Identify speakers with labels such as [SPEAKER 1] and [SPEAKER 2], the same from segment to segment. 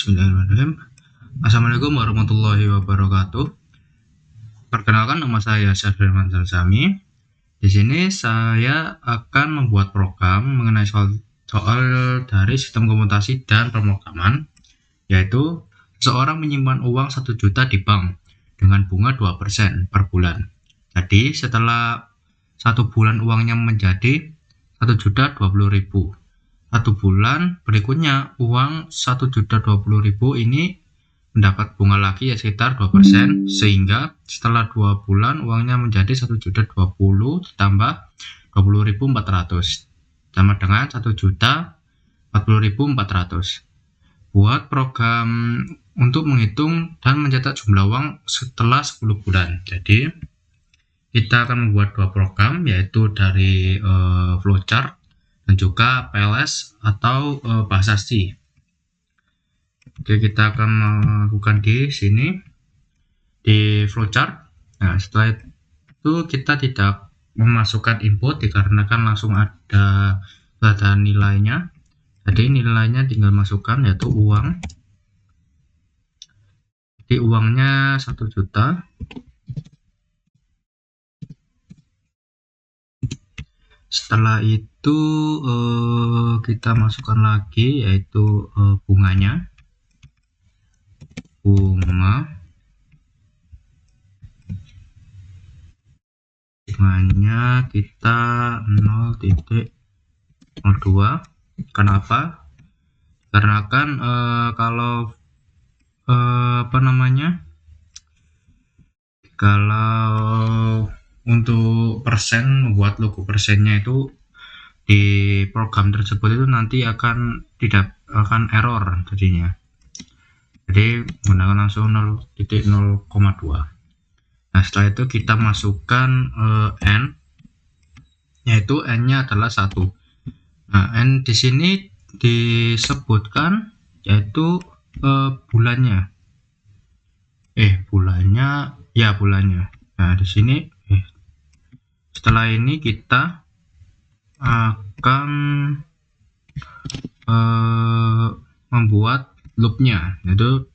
[SPEAKER 1] Bismillahirrahmanirrahim. Assalamualaikum warahmatullahi wabarakatuh. Perkenalkan, nama saya Syafirman Salsami. Di sini saya akan membuat program mengenai soal dari sistem komputasi dan pemrograman, yaitu seseorang menyimpan uang 1 juta di bank dengan bunga 2% per bulan. Jadi setelah 1 bulan uangnya menjadi 1.020.000. 1 bulan berikutnya uang 1.020.000 ini mendapat bunga lagi ya sekitar 2%, sehingga setelah 2 bulan uangnya menjadi 1.020.000 ditambah 20.400 sama dengan 1.040.400. Buat program untuk menghitung dan mencetak jumlah uang setelah 10 bulan. Jadi kita akan membuat 2 program, yaitu dari flowchart dan juga PLS atau bahasa C. Oke, kita akan melakukan di sini di flowchart. Nah, setelah itu kita tidak memasukkan input dikarenakan langsung ada nilainya. Jadi nilainya tinggal masukkan, yaitu uang. Jadi uangnya 1 juta. Setelah itu kita masukkan lagi, yaitu bunganya. Bunganya kita 0.02. Kenapa? Karena kan kalau untuk persen, membuat logo persennya itu di program tersebut itu nanti akan tidak akan error jadinya. Jadi menggunakan langsung 0.0,2. Nah, setelah itu kita masukkan n, yaitu n-nya adalah 1. Nah, n di sini disebutkan yaitu bulannya. Bulannya. Nah, di sini setelah ini kita akan membuat loopnya, yaitu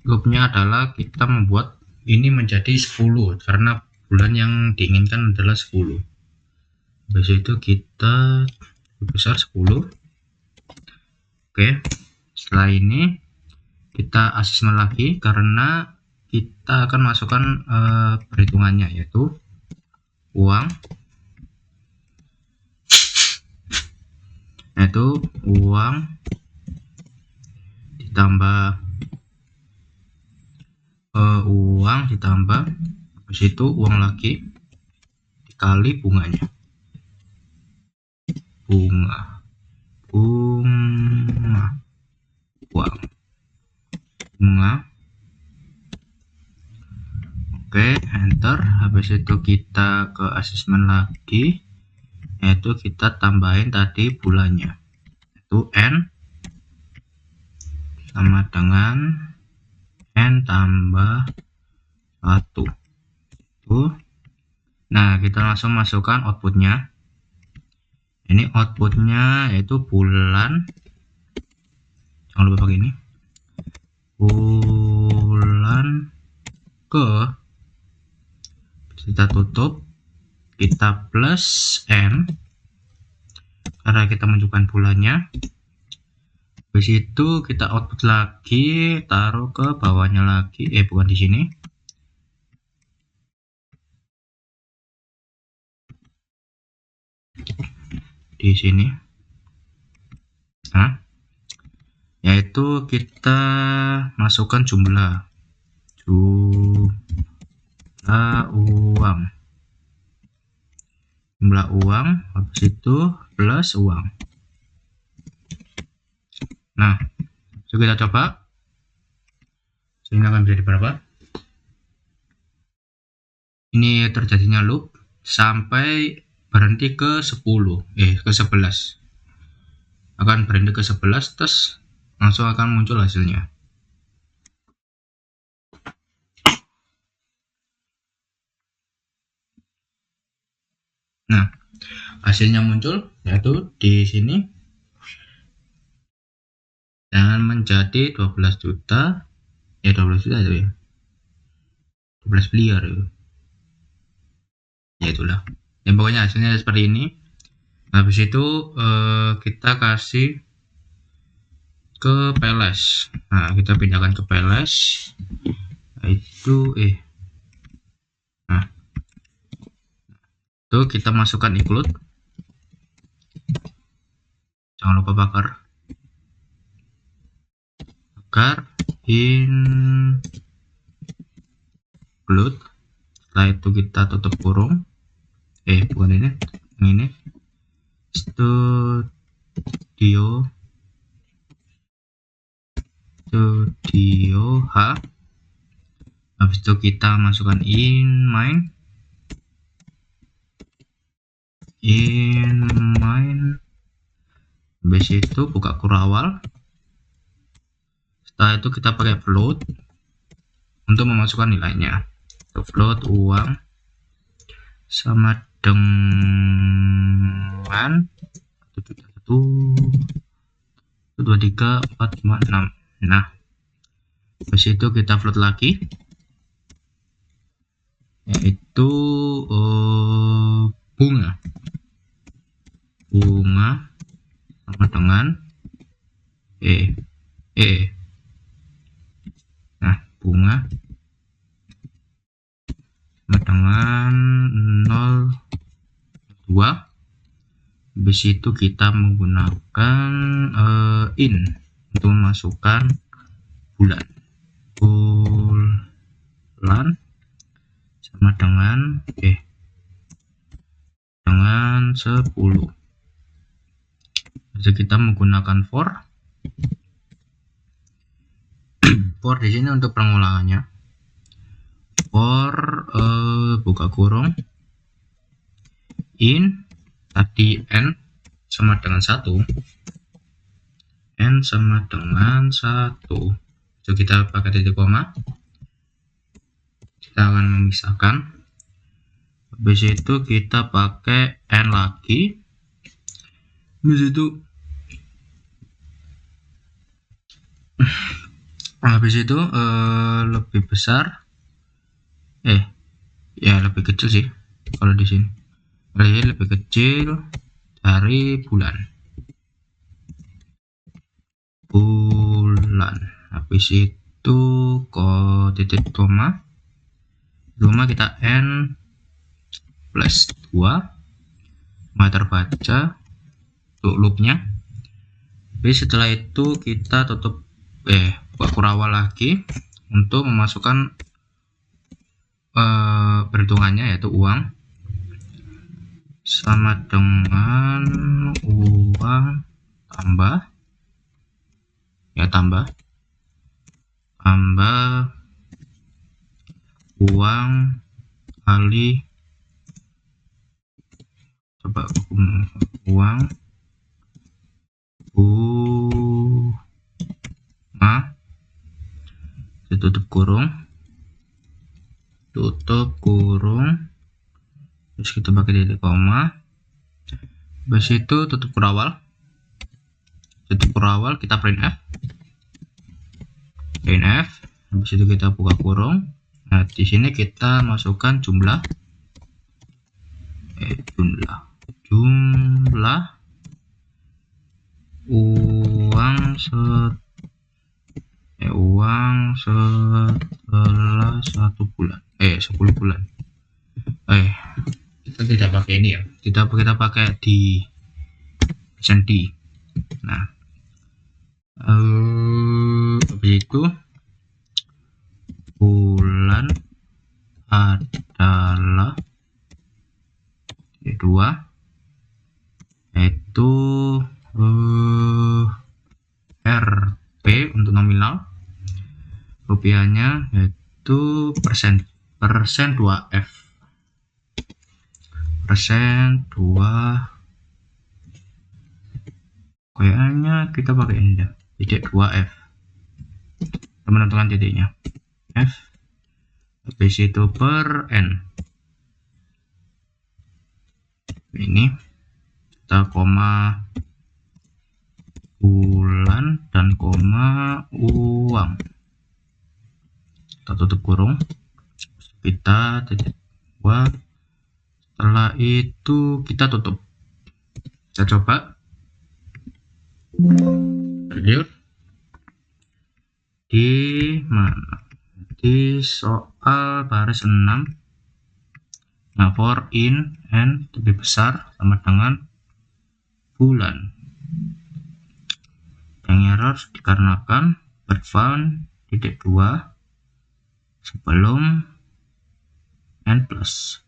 [SPEAKER 1] loopnya adalah kita membuat ini menjadi 10 karena bulan yang diinginkan adalah 10. Habis itu kita besar 10. Oke, setelah ini kita asesmen lagi karena kita akan masukkan perhitungannya, yaitu uang ditambah habis itu uang lagi dikali bunganya. Bunga. Oke, enter. Habis itu kita ke asesmen lagi, yaitu kita tambahin tadi bulannya, itu n sama dengan n tambah 1. Nah, kita langsung masukkan outputnya. Ini outputnya yaitu bulan, jangan lupa pakai ini, bulan ke, kita tutup, kita plus n karena kita menunjukkan bulannya. Habis itu kita output lagi, taruh ke bawahnya lagi, bukan di sini, di sini. Nah, yaitu kita masukkan jumlah uang, habis itu plus uang. Nah, kita coba sehingga akan menjadi berapa. Ini terjadinya loop sampai berhenti ke 11. Akan berhenti ke 11, terus langsung akan muncul hasilnya. Nah, hasilnya muncul yaitu di sini dan menjadi 12 juta. Ya 12 juta itu ya, 12 miliar itu. Ya itulah. Yang pokoknya hasilnya seperti ini. Habis itu kita kasih ke PLS. Nah, kita pindahkan ke PLS. Nah, itu kita masukkan include. Jangan lupa bakar include. Setelah itu kita tutup kurung. Bukan ini studio H. Habis itu kita masukkan in main. Habis itu buka kurawal. Setelah itu kita pakai float untuk memasukkan nilainya. Float uang sama dengan 1, 2, 3, 4, 5, 6. Nah, habis itu kita float lagi, yaitu bunga sama dengan nah, bunga sama dengan 0,2. Habis itu kita menggunakan in untuk memasukkan bulan sama dengan 10. Jadi kita menggunakan for di sini untuk pengulangannya. For buka kurung in tadi n sama dengan 1, so kita pakai titik koma, kita akan memisahkan. Habis itu kita pakai n lagi. Habis itu lebih besar, ya lebih kecil sih kalau di sini. Lebih kecil dari bulan. Habis itu titik koma kita n plus 2 meter baca untuk loopnya. Habis setelah itu kita tutup buka kurawal lagi untuk memasukkan perhitungannya, yaitu uang sama dengan uang tambah uang kali uang bunga, tutup kurung, terus kita pakai titik koma. Habis itu tutup kurawal, kita print f. Habis itu kita buka kurung. Nah, di sini kita masukkan jumlah uang setelah 10 bulan. Kita tidak pakai ini ya, kita pakai di D. Nah, habis itu bulan adalah 2, yaitu Rp untuk nominal, rupiahnya yaitu persen 2F. Kayaknya kita pakai ini titik 2F. Menentukan titiknya F. Habis itu per N. Ini kita koma bulan dan koma uang. Kita tutup kurung, kita titik 2. Setelah itu kita tutup. Kita coba lanjut di mana, di soal baris 6. Nah, for in and lebih besar sama dengan bulan. Yang error dikarenakan bird found titik 2 sebelum n plus.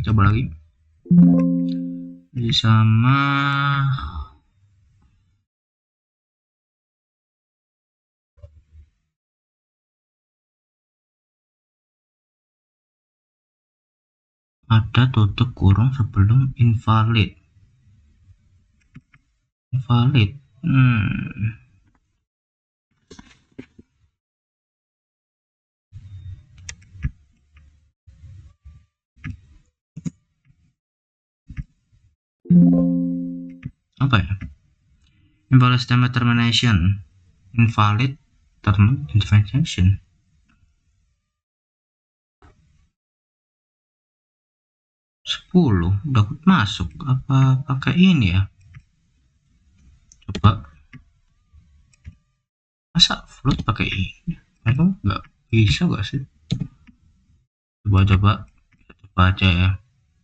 [SPEAKER 1] Coba lagi. Sama ada tutup kurung sebelum invalid. Apa ya? Invalid term termination. Invalid term intervention. Udah masuk. Apa pakai ini ya? Coba. Masa float pakai ini? Emang nggak bisa gak sih? Coba aja ya.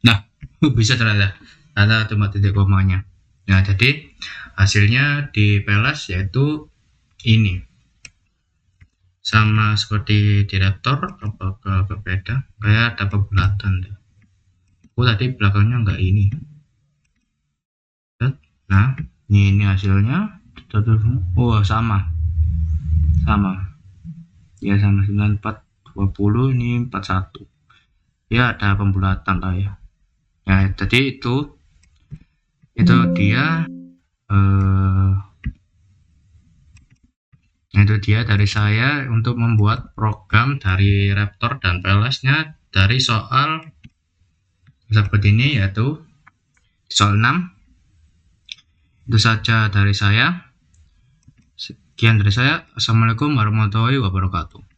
[SPEAKER 1] Nah, bisa ternyata. Ada cuma titik komanya. Nah, jadi hasilnya di PLS yaitu ini. Sama seperti di Raptor, apakah berbeda? Kayak ada pembulatan deh. Tadi belakangnya enggak ini. Nah, ini hasilnya. Oh, sama ya, sama 9420 ini 41 ya, ada pembulatan lah ya. Nah, jadi itu dia dari saya untuk membuat program dari Raptor dan PLS-nya dari soal seperti ini, yaitu soal 6. Itu saja dari saya. Sekian dari saya. Assalamualaikum warahmatullahi wabarakatuh.